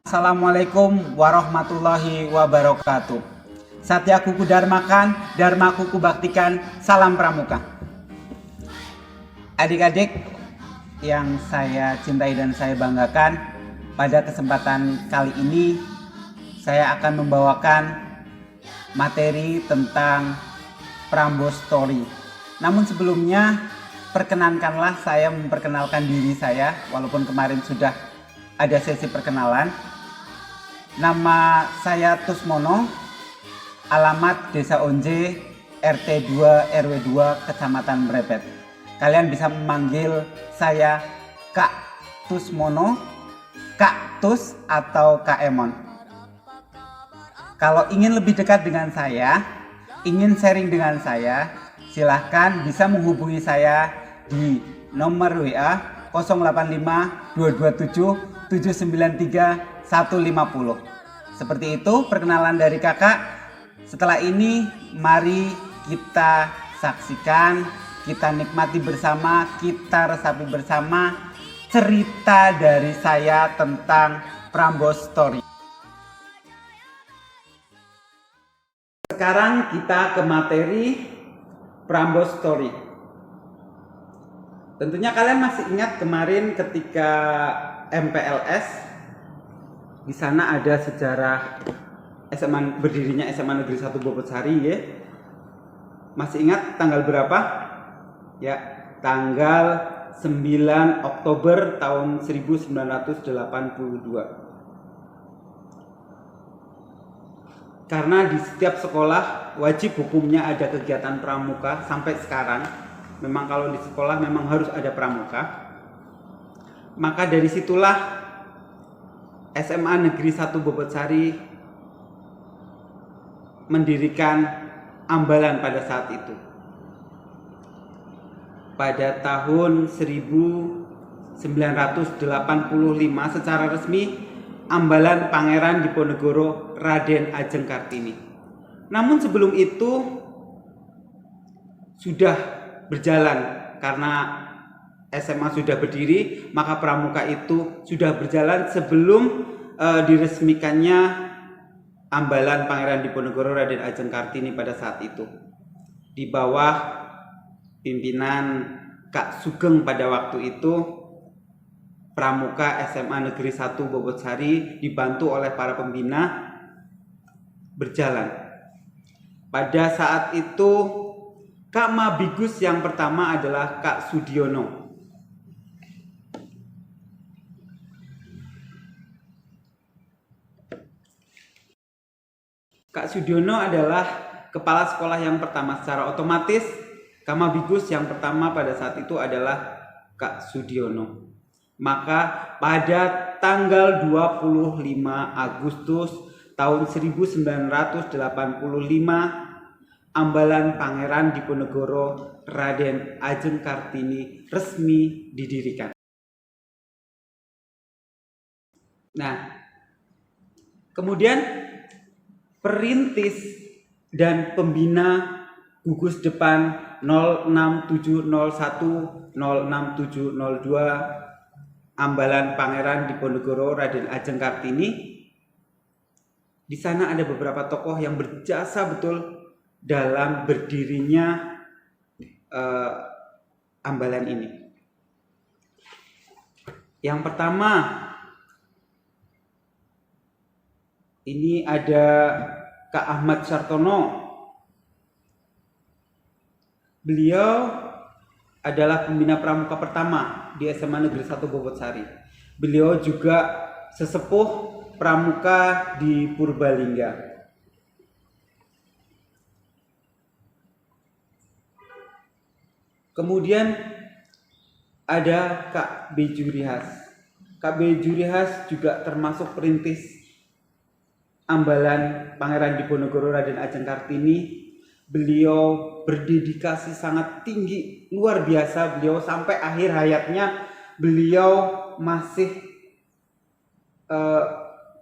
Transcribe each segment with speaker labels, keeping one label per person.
Speaker 1: Assalamualaikum warahmatullahi wabarakatuh. Satyaku kudarmakan, dharmaku kubaktikan, salam pramuka. Adik-adik yang saya cintai dan saya banggakan, pada kesempatan kali ini saya akan membawakan materi tentang Prambors Story. Namun sebelumnya, perkenankanlah saya memperkenalkan diri saya, walaupun kemarin sudah ada sesi perkenalan. Nama saya Tusmono, alamat Desa Onje, RT 2 RW 2, Kecamatan Mrebet. Kalian bisa memanggil saya Kak Tusmono, Kak Tus, atau Kak Emon. Kalau ingin lebih dekat dengan saya, ingin sharing dengan saya, silahkan bisa menghubungi saya di nomor WA 085 227 793 150. Seperti itu perkenalan dari kakak. Setelah ini mari kita saksikan, kita nikmati bersama, kita resapi bersama cerita dari saya tentang Prambors Story. Sekarang kita ke materi Prambors Story. Tentunya kalian masih ingat kemarin ketika MPLS, di sana ada sejarah berdirinya SMA Negeri 1 Bobotsari ya. Masih ingat tanggal berapa? Ya, tanggal 9 Oktober tahun 1982. Karena di setiap sekolah wajib hukumnya ada kegiatan pramuka sampai sekarang. Memang kalau di sekolah memang harus ada pramuka. Maka dari situlah SMA Negeri 1 Bobotsari mendirikan ambalan pada saat itu. Pada tahun 1985 secara resmi ambalan Pangeran Diponegoro Raden Ajeng Kartini. Namun sebelum itu sudah berjalan, karena SMA sudah berdiri, maka pramuka itu sudah berjalan sebelum diresmikannya ambalan Pangeran Diponegoro Raden Ajeng Kartini pada saat itu. Di bawah pimpinan Kak Sugeng pada waktu itu, pramuka SMA Negeri 1 Bobotsari dibantu oleh para pembina berjalan. Pada saat itu Kak Mabigus yang pertama adalah Kak Sudiono. Kak Sudiono adalah kepala sekolah yang pertama. Secara otomatis Kak Mabigus yang pertama pada saat itu adalah Kak Sudiono. Maka pada tanggal 25 Agustus tahun 1985 ambalan Pangeran Diponegoro Raden Ajeng Kartini resmi didirikan. Nah, kemudian perintis dan pembina gugus depan 06701 06702 ambalan Pangeran Diponegoro Raden Ajeng Kartini. Di sana ada beberapa tokoh yang berjasa betul dalam berdirinya ambalan ini. Yang pertama, ini ada Kak Ahmad Sartono. Beliau adalah pembina pramuka pertama di SMA Negeri 1 Bobotsari. Beliau juga sesepuh pramuka di Purbalingga. Kemudian ada Kak B. Jurihas. Kak B. Jurihas juga termasuk perintis ambalan Pangeran Diponegoro Raden Ajeng Kartini. Beliau berdedikasi sangat tinggi, luar biasa. Beliau sampai akhir hayatnya beliau masih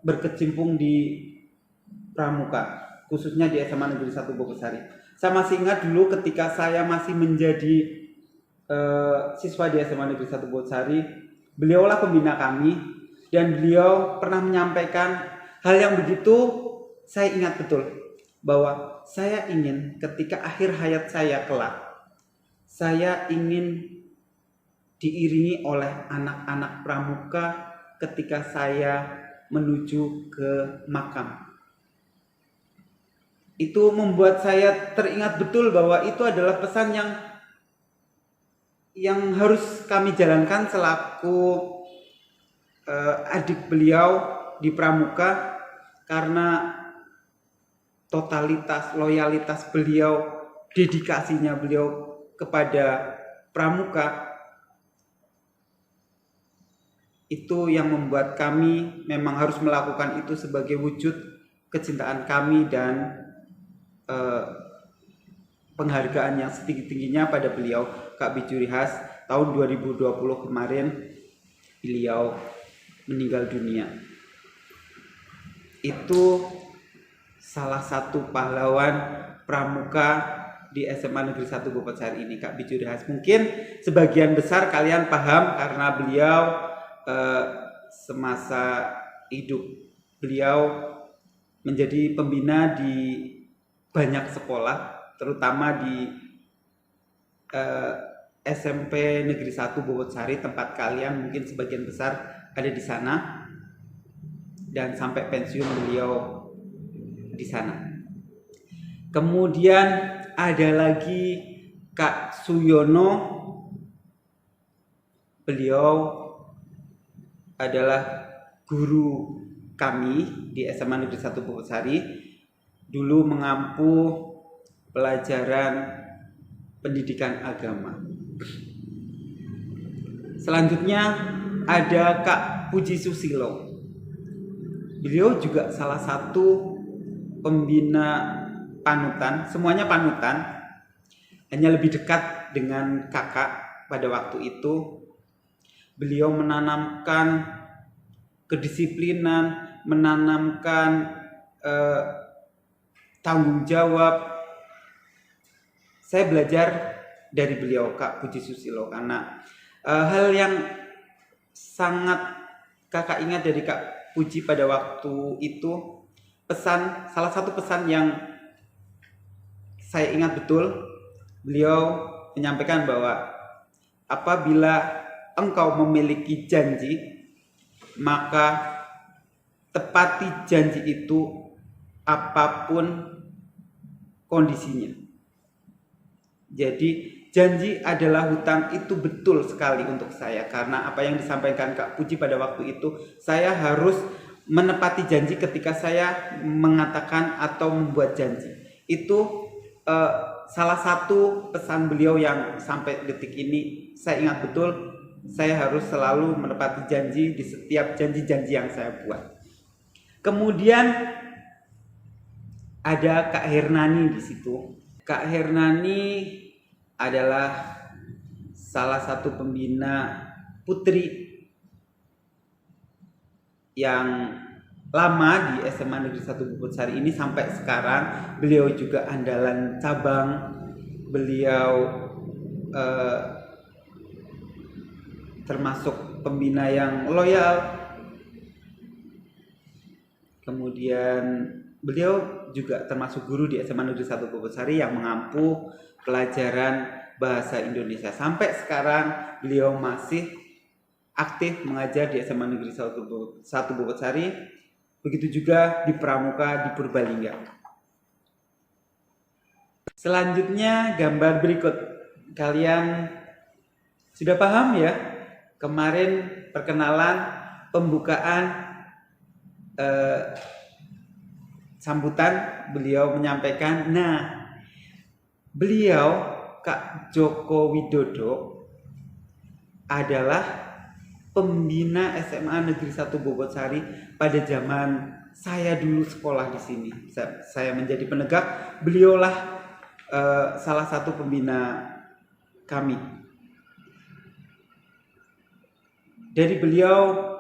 Speaker 1: berkecimpung di pramuka, khususnya di SMA Negeri 1 Bobotsari. Saya masih ingat dulu ketika saya masih menjadi siswa di SMA Negeri 1 Bobotsari, beliaulah pembina kami. dan beliau pernah menyampaikan hal yang begitu saya ingat betul, bahwa saya ingin ketika akhir hayat saya kelak, saya ingin diiringi oleh anak-anak pramuka ketika saya menuju ke makam. Itu membuat saya teringat betul bahwa itu adalah pesan yang harus kami jalankan selaku adik beliau di pramuka, karena totalitas loyalitas beliau, dedikasinya beliau kepada pramuka, itu yang membuat kami memang harus melakukan itu sebagai wujud kecintaan kami dan penghargaan yang setinggi-tingginya pada beliau. Kak Bijuri Has, tahun 2020 kemarin beliau meninggal dunia. Itu salah satu pahlawan pramuka di SMA Negeri 1 Bobotsari ini, Kak Bijuri Has. Mungkin sebagian besar kalian paham karena beliau semasa hidup beliau menjadi pembina di banyak sekolah, terutama di SMP Negeri 1 Bobotsari, tempat kalian mungkin sebagian besar ada di sana, dan sampai pensiun beliau di sana. Kemudian ada lagi Kak Suyono, beliau adalah guru kami di SMA Negeri 1 Bobotsari, dulu mengampu pelajaran pendidikan agama. Selanjutnya ada Kak Puji Susilo. Beliau juga salah satu pembina panutan, semuanya panutan, hanya lebih dekat dengan kakak pada waktu itu. Beliau menanamkan kedisiplinan, menanamkan tanggung jawab. Saya belajar dari beliau, Kak Puji Susilo, karena hal yang sangat kakak ingat dari Kak Puji pada waktu itu, salah satu pesan yang saya ingat betul, beliau menyampaikan bahwa apabila engkau memiliki janji, maka tepati janji itu apapun kondisinya. Jadi janji adalah hutang, itu betul sekali untuk saya, karena apa yang disampaikan Kak Puji pada waktu itu, saya harus menepati janji ketika saya mengatakan atau membuat janji. Itu salah satu pesan beliau yang sampai detik ini saya ingat betul. Saya harus selalu menepati janji di setiap janji-janji yang saya buat. Kemudian ada Kak Hernani di situ. Kak Hernani adalah salah satu pembina putri yang lama di SMA Negeri 1 Bobotsari ini sampai sekarang. Beliau juga andalan cabang. Beliau termasuk pembina yang loyal. Kemudian beliau juga termasuk guru di SMA Negeri 1 Bobotsari yang mengampu pelajaran bahasa Indonesia. Sampai sekarang beliau masih aktif mengajar di SMA Negeri 1 Bobotsari. Begitu juga di Pramuka di Purbalingga. Selanjutnya gambar berikut. Kalian sudah paham ya? Kemarin perkenalan, pembukaan, sambutan, beliau menyampaikan, nah beliau Kak Joko Widodo adalah pembina SMA Negeri 1 Bobotsari pada zaman saya dulu sekolah di sini. Saya menjadi penegak, beliaulah salah satu pembina kami. Dari beliau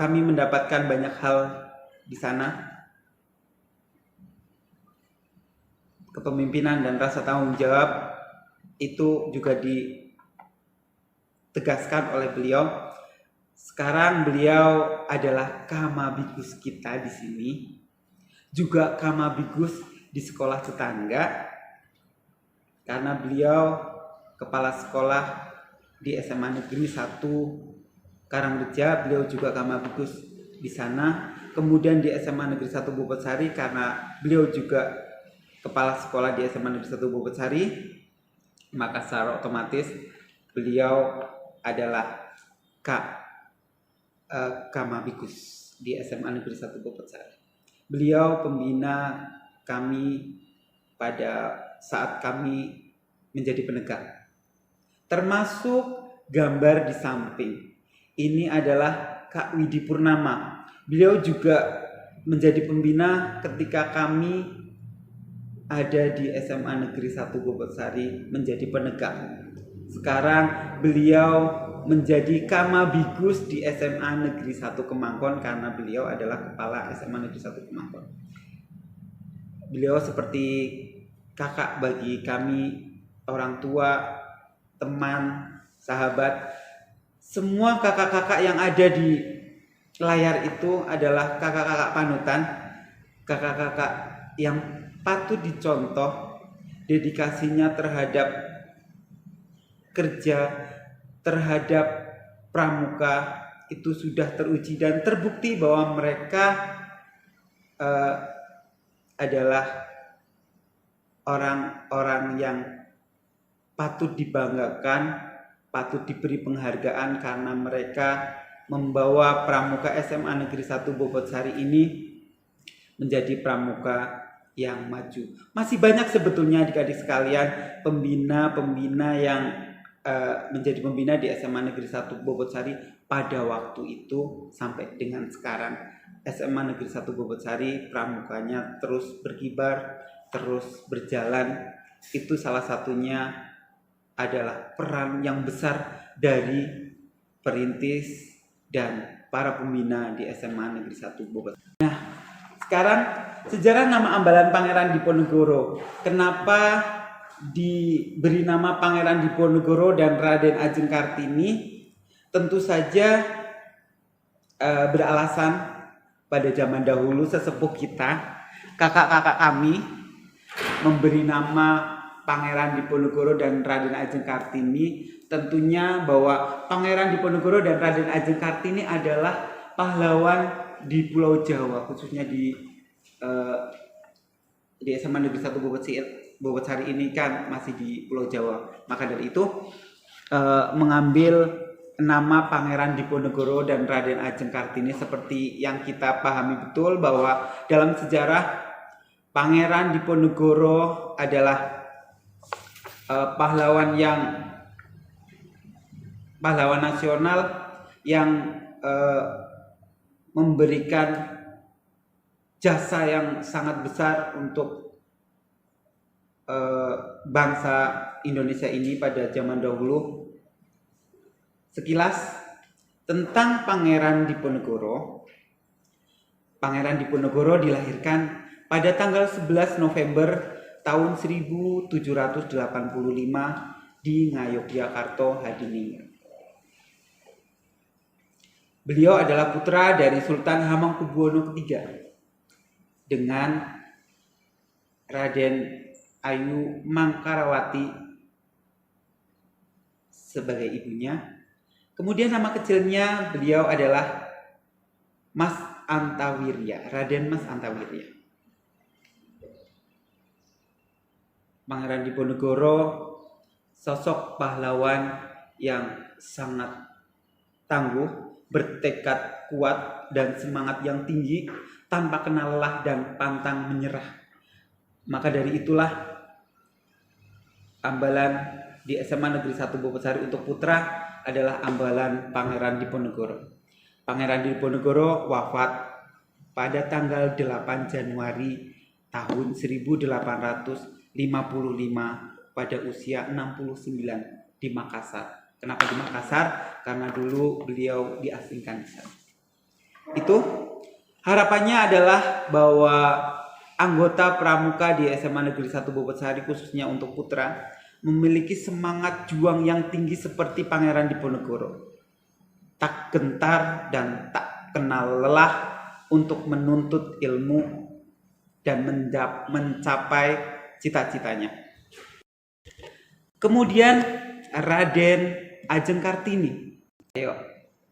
Speaker 1: kami mendapatkan banyak hal di sana. Kepemimpinan dan rasa tanggung jawab itu juga ditegaskan oleh beliau. Sekarang beliau adalah kamabikus kita di sini, juga kamabikus di sekolah tetangga, karena beliau kepala sekolah di SMA Negeri 1 Karangreja, beliau juga kamabikus di sana. Kemudian di SMA Negeri 1 Bobotsari, karena beliau juga kepala sekolah di SMA Negeri 1 Bobotsari, maka secara otomatis beliau adalah kamabikus di SMA Negeri 1 Bobotsari. Beliau pembina kami pada saat kami menjadi penegak. Termasuk gambar di samping. Ini adalah Kak Widi Purnama. Beliau juga menjadi pembina ketika kami ada di SMA Negeri 1 Bobotsari menjadi penegak. Sekarang beliau menjadi kamabikus di SMA Negeri 1 Kemangkon karena beliau adalah kepala SMA Negeri 1 Kemangkon. Beliau seperti kakak bagi kami, orang tua, teman, sahabat. Semua kakak-kakak yang ada di layar itu adalah kakak-kakak panutan, kakak-kakak yang patut dicontoh. Dedikasinya terhadap kerja, terhadap pramuka itu sudah teruji dan terbukti bahwa mereka adalah orang-orang yang patut dibanggakan, patut diberi penghargaan karena mereka membawa pramuka SMA Negeri 1 Bobotsari ini menjadi pramuka yang maju. Masih banyak sebetulnya adik-adik sekalian pembina-pembina yang menjadi pembina di SMA Negeri 1 Bobotsari pada waktu itu sampai dengan sekarang. SMA Negeri 1 Bobotsari pramukanya terus berkibar, terus berjalan. Itu salah satunya adalah peran yang besar dari perintis dan para pembina di SMA Negeri 1 Bobotsari. Nah, sekarang sejarah nama Ambalan Pangeran Diponegoro. Kenapa diberi nama Pangeran Diponegoro dan Raden Ajeng Kartini? Tentu saja beralasan pada zaman dahulu sesepuh kita, kakak-kakak kami memberi nama Pangeran Diponegoro dan Raden Ajeng Kartini. Tentunya bahwa Pangeran Diponegoro dan Raden Ajeng Kartini adalah pahlawan di Pulau Jawa, khususnya di SMA Negeri 1 Bobotsari ini kan masih di Pulau Jawa. Maka dari itu mengambil nama Pangeran Diponegoro dan Raden Ajeng Kartini seperti yang kita pahami betul bahwa dalam sejarah Pangeran Diponegoro adalah pahlawan nasional yang memberikan jasa yang sangat besar untuk bangsa Indonesia ini pada zaman dahulu. Sekilas tentang Pangeran Diponegoro. Pangeran Diponegoro dilahirkan pada tanggal 11 November tahun 1785 di Ngayogyakarta, Hadiningrat. Beliau adalah putra dari Sultan Hamengkubuwono III dengan Raden Ayu Mangkarawati sebagai ibunya. Kemudian nama kecilnya beliau adalah Mas Antawirya, Raden Mas Antawirya. Pangeran Diponegoro sosok pahlawan yang sangat tangguh, bertekad kuat dan semangat yang tinggi, tanpa kenal lelah dan pantang menyerah. Maka dari itulah ambalan di SMA Negeri 1 Bobotsari untuk putra adalah ambalan Pangeran Diponegoro. Pangeran Diponegoro wafat pada tanggal 8 Januari tahun 1855 pada usia 69 di Makassar. Kenapa di Makassar? Karena dulu beliau diasingkan di sana. Itu harapannya adalah bahwa anggota pramuka di SMA Negeri 1 Bobotsari khususnya untuk putra memiliki semangat juang yang tinggi seperti Pangeran Diponegoro. tak gentar dan tak kenal lelah untuk menuntut ilmu dan mencapai cita-citanya. Kemudian Raden Ajeng Kartini. Ayo,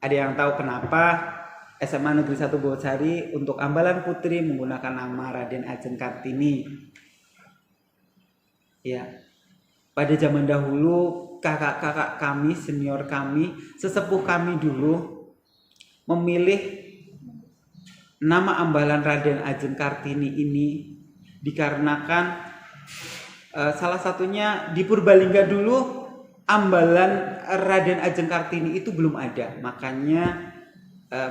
Speaker 1: ada yang tahu kenapa SMA Negeri 1 Bogosari untuk ambalan putri menggunakan nama Raden Ajeng Kartini? Ya, pada zaman dahulu kakak-kakak kami, senior kami, sesepuh kami dulu memilih nama ambalan Raden Ajeng Kartini ini dikarenakan salah satunya di Purbalingga dulu ambalan Raden Ajeng Kartini itu belum ada, makanya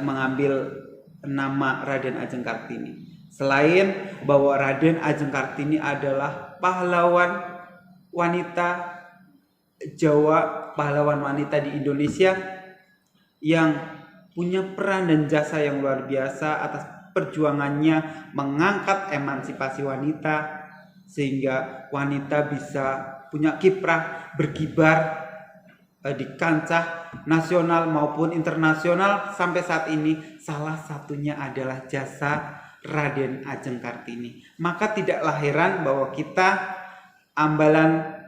Speaker 1: mengambil nama Raden Ajeng Kartini. Selain bahwa Raden Ajeng Kartini adalah pahlawan wanita Jawa, pahlawan wanita di Indonesia yang punya peran dan jasa yang luar biasa atas perjuangannya mengangkat emansipasi wanita sehingga wanita bisa punya kiprah berkibar di kancah nasional maupun internasional sampai saat ini. Salah satunya adalah jasa Raden Ajeng Kartini. Maka tidaklah heran bahwa kita ambalan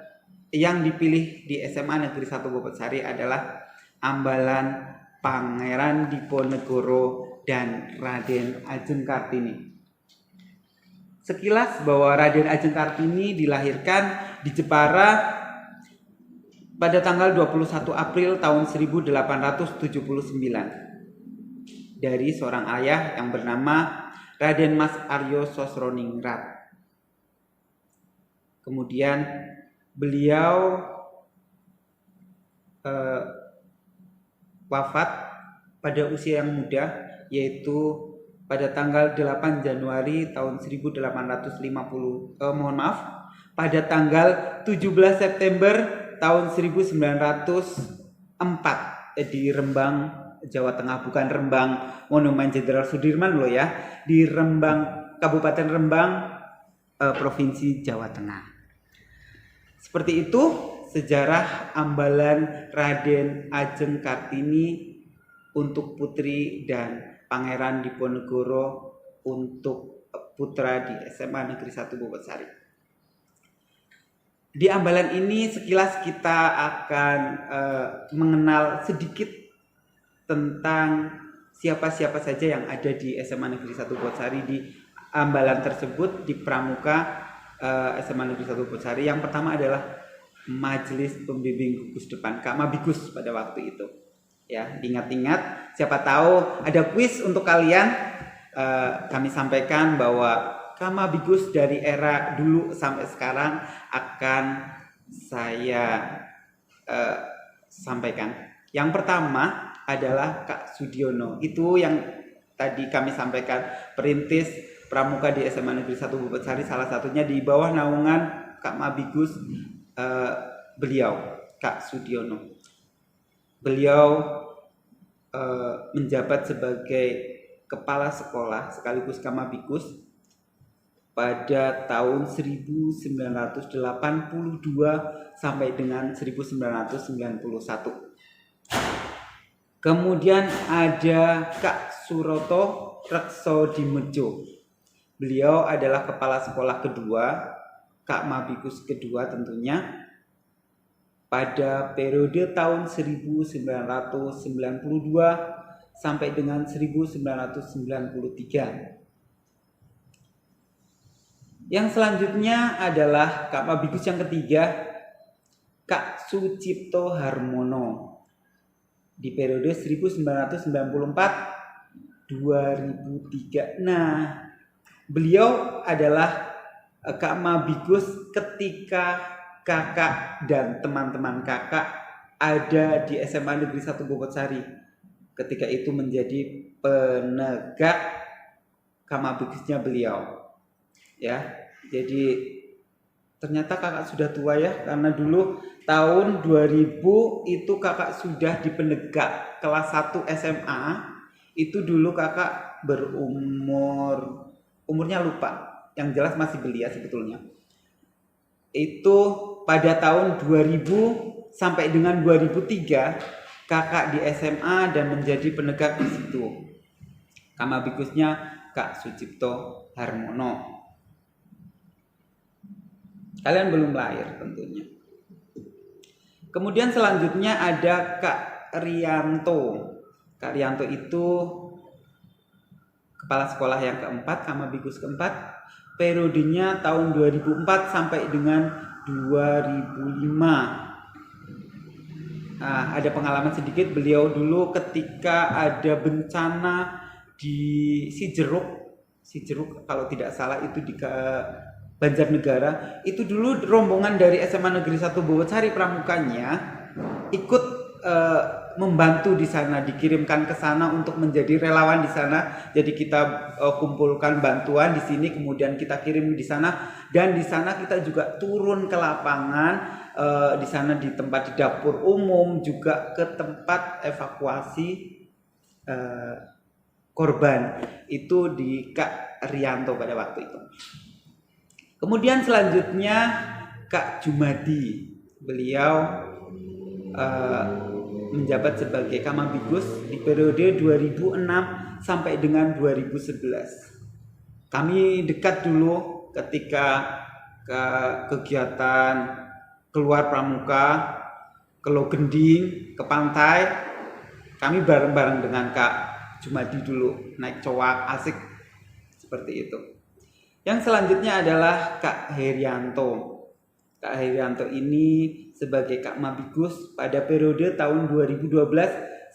Speaker 1: yang dipilih di SMA Negeri 1 Bogosari adalah ambalan Pangeran Diponegoro dan Raden Ajeng Kartini. Sekilas bahwa Raden Ajeng Kartini dilahirkan di Jepara pada tanggal 21 April tahun 1879 dari seorang ayah yang bernama Raden Mas Aryo Sosroningrat. Kemudian beliau wafat pada usia yang muda, yaitu pada tanggal 8 Januari tahun 1850, pada tanggal 17 September tahun 1904 di Rembang, Jawa Tengah, bukan Rembang Monumen Jenderal Sudirman loh ya, di Rembang, Kabupaten Rembang, Provinsi Jawa Tengah. Seperti itu sejarah ambalan Raden Ajeng Kartini untuk putri dan Pangeran Diponegoro untuk putra di SMA Negeri 1 Bogosari. Di ambalan ini sekilas kita akan mengenal sedikit tentang siapa-siapa saja yang ada di SMA Negeri 1 Bogosari di ambalan tersebut, di pramuka SMA Negeri 1 Bogosari. Yang pertama adalah Majelis Pembimbing Gugus Depan, Kak Mabigus pada waktu itu. Ya, ingat-ingat, siapa tahu ada kuis untuk kalian. Kami sampaikan bahwa Kak Mabigus dari era dulu sampai sekarang akan saya sampaikan. Yang pertama adalah Kak Sudiono. Itu yang tadi kami sampaikan, perintis pramuka di SMA Negeri 1 Bogosari, salah satunya di bawah naungan Kak Mabigus, beliau Kak Sudiono. Beliau menjabat sebagai kepala sekolah sekaligus Kak Mabigus pada tahun 1982 sampai dengan 1991. Kemudian ada Kak Suroto Rekso Dimedjo. Beliau adalah kepala sekolah kedua, Kak Mabigus kedua tentunya, pada periode tahun 1992 sampai dengan 1993. Yang selanjutnya adalah Kak Mabigus yang ketiga, Kak Sucipto Harmono, di periode 1994-2003. Nah, beliau adalah Kak Mabigus ketika kakak dan teman-teman kakak ada di SMA Negeri 1 Bogosari. Ketika itu menjadi penegak Kak Mabigusnya beliau. Ya, jadi ternyata kakak sudah tua ya, karena dulu tahun 2000 itu kakak sudah di penegak kelas 1 SMA. Itu dulu kakak umurnya lupa, yang jelas masih belia sebetulnya. Itu pada tahun 2000 sampai dengan 2003 kakak di SMA dan menjadi penegak di situ. Kamabigusnya Kak Sucipto Harmono. Kalian belum lahir tentunya. Kemudian selanjutnya ada Kak Rianto. Kak Rianto itu kepala sekolah yang keempat, Kamabigus keempat. Periodenya tahun 2004 sampai dengan 2005. Nah, ada pengalaman sedikit beliau dulu ketika ada bencana di Sijeruk kalau tidak salah itu di Banjarnegara. Itu dulu rombongan dari SMA Negeri 1 Bowocari Pramukanya ikut membantu di sana, dikirimkan ke sana untuk menjadi relawan di sana. Jadi kita kumpulkan bantuan di sini, kemudian kita kirim di sana, dan di sana kita juga turun ke lapangan. Di sana di tempat di dapur umum, juga ke tempat evakuasi korban itu di Kak Rianto pada waktu itu. Kemudian selanjutnya Kak Jumadi, beliau menjabat sebagai Kamabigus di periode 2006 sampai dengan 2011. Kami dekat dulu ketika ke kegiatan keluar pramuka, ke Logending, ke pantai. Kami bareng-bareng dengan Kak Jumadi dulu, naik cowak, asik seperti itu. Yang selanjutnya adalah Kak Herianto. Kak Herianto ini sebagai Kak Mabigus pada periode tahun 2012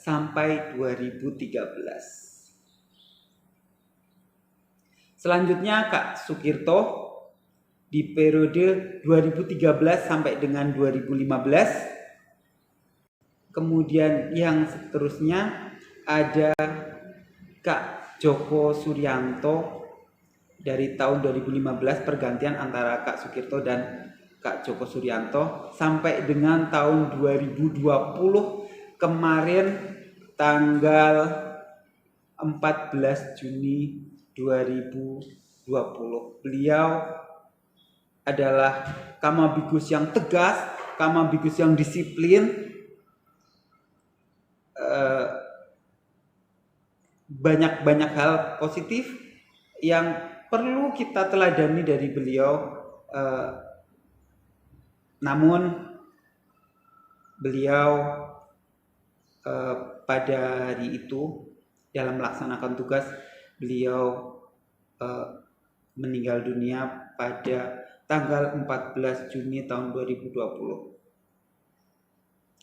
Speaker 1: sampai 2013. Selanjutnya Kak Sukirto di periode 2013 sampai dengan 2015. Kemudian yang seterusnya ada Kak Joko Suryanto dari tahun 2015, pergantian antara Kak Sukirto dan Kak Joko Suryanto, sampai dengan tahun 2020 kemarin tanggal 14 Juni 2020. Beliau adalah Kamabigus yang tegas, Kamabigus yang disiplin, banyak hal positif yang perlu kita teladani dari beliau. Namun beliau pada hari itu dalam melaksanakan tugas beliau meninggal dunia pada tanggal 14 Juni tahun 2020.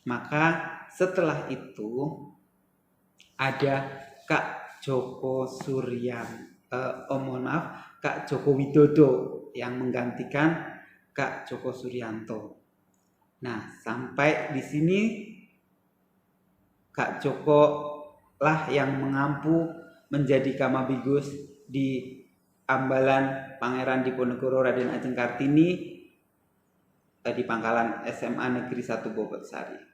Speaker 1: Maka setelah itu ada Kak Joko Kak Joko Widodo yang menggantikan Kak Joko Suryanto. Nah, sampai di sini Kak Joko lah yang mengampu menjadi Kamabigus di Ambalan Pangeran Diponegoro Raden Ajeng Kartini di Pangkalan SMA Negeri 1 Bobot-Sari.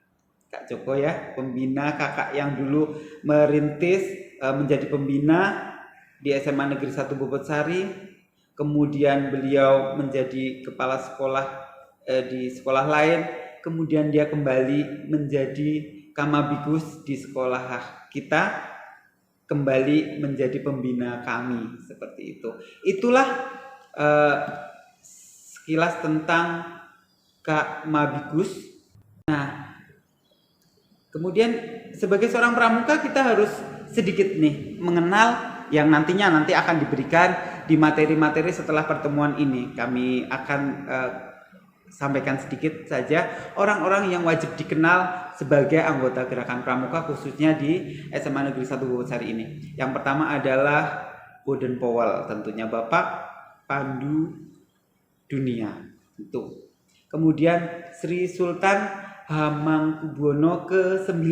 Speaker 1: Kak Joko ya, pembina kakak yang dulu merintis menjadi pembina di SMA Negeri 1 Bobot-Sari. Kemudian beliau menjadi kepala sekolah di sekolah lain. Kemudian dia kembali menjadi Kamabigus di sekolah kita, kembali menjadi pembina kami, seperti itu. Itulah sekilas tentang Kak Mabigus. Nah, kemudian sebagai seorang pramuka kita harus sedikit nih mengenal yang nanti akan diberikan di materi-materi setelah pertemuan ini. Kami akan sampaikan sedikit saja orang-orang yang wajib dikenal sebagai anggota gerakan pramuka khususnya di SMA Negeri 1 Bowocari ini. Yang pertama adalah Boden Powell, tentunya Bapak Pandu Dunia itu. Kemudian Sri Sultan Hamengkubuwono ke-9.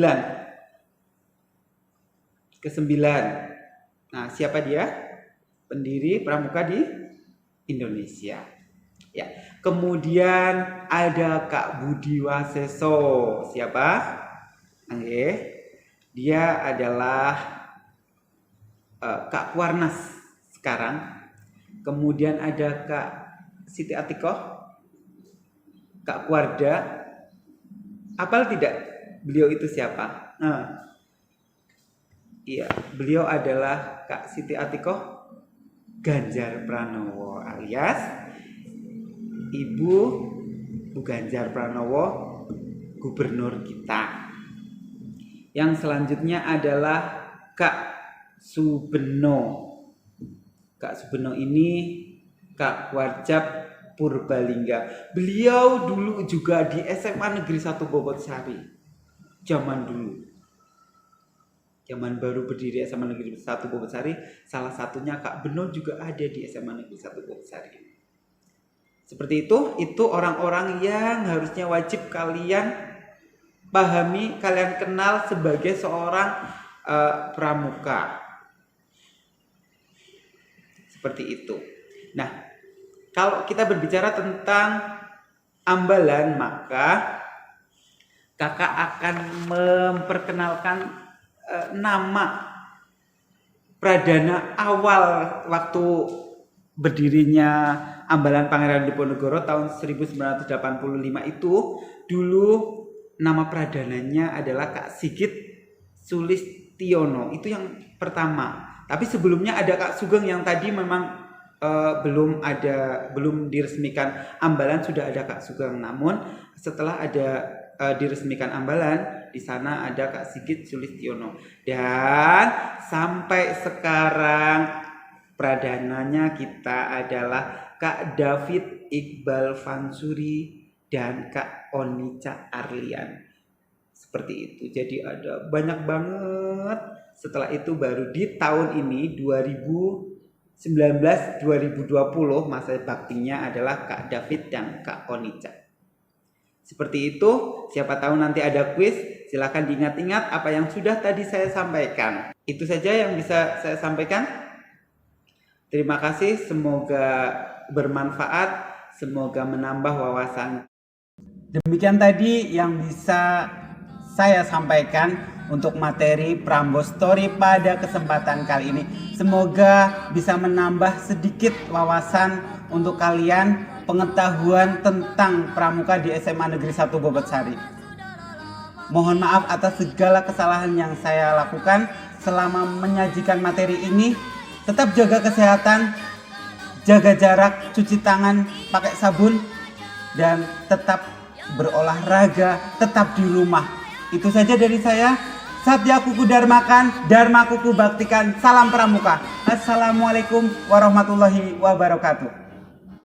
Speaker 1: Nah, siapa dia? Pendiri pramuka di Indonesia. Ya. Kemudian ada Kak Budi Waseso. Siapa? Dia adalah Kak Kuarnas sekarang. Kemudian ada Kak Siti Atikoh, Kak Kuarda. Apal tidak beliau itu siapa? Iya, beliau adalah Kak Siti Atikoh Ganjar Pranowo alias Ibu Ganjar Pranowo, gubernur kita. Yang selanjutnya adalah Kak Subeno. Kak Subeno ini Kak Warjab Purbalingga. Beliau dulu juga di SMA Negeri 1 Bobotsari. Zaman dulu. Zaman baru berdiri SMA Negeri 1 Bobotsari, salah satunya Kak Beno juga ada di SMA Negeri 1 Bobotsari. Seperti itu orang-orang yang harusnya wajib kalian pahami, kalian kenal sebagai seorang pramuka. Seperti itu. Nah, kalau kita berbicara tentang ambalan, maka kakak akan memperkenalkan nama pradana awal waktu berdirinya Ambalan Pangeran Diponegoro tahun 1985 itu. Dulu nama pradananya adalah Kak Sigit Sulistiono. Itu yang pertama. Tapi sebelumnya ada Kak Sugeng yang tadi memang belum diresmikan Ambalan, sudah ada Kak Sugeng. Namun setelah ada diresmikan Ambalan, di sana ada Kak Sigit Sulistiono. Dan sampai sekarang pradananya kita adalah Kak David Iqbal Fansuri dan Kak Onica Arlian. Seperti itu. Jadi ada banyak banget. Setelah itu baru di tahun ini 2019-2020 masa baktinya adalah Kak David dan Kak Onica. Seperti itu. Siapa tahu nanti ada kuis, silakan diingat-ingat apa yang sudah tadi saya sampaikan. Itu saja yang bisa saya sampaikan. Terima kasih, semoga bermanfaat, semoga menambah wawasan. Demikian tadi yang bisa saya sampaikan untuk materi Prambors Story pada kesempatan kali ini. Semoga bisa menambah sedikit wawasan untuk kalian, pengetahuan tentang pramuka di SMA Negeri 1 Bobotsari. Mohon maaf atas segala kesalahan yang saya lakukan selama menyajikan materi ini. Tetap jaga kesehatan, jaga jarak, cuci tangan pakai sabun, dan tetap berolahraga, tetap di rumah. Itu saja dari saya. Satya Kuku Dharmakan, Dharma Kuku Baktikan, salam pramuka. Assalamualaikum warahmatullahi wabarakatuh.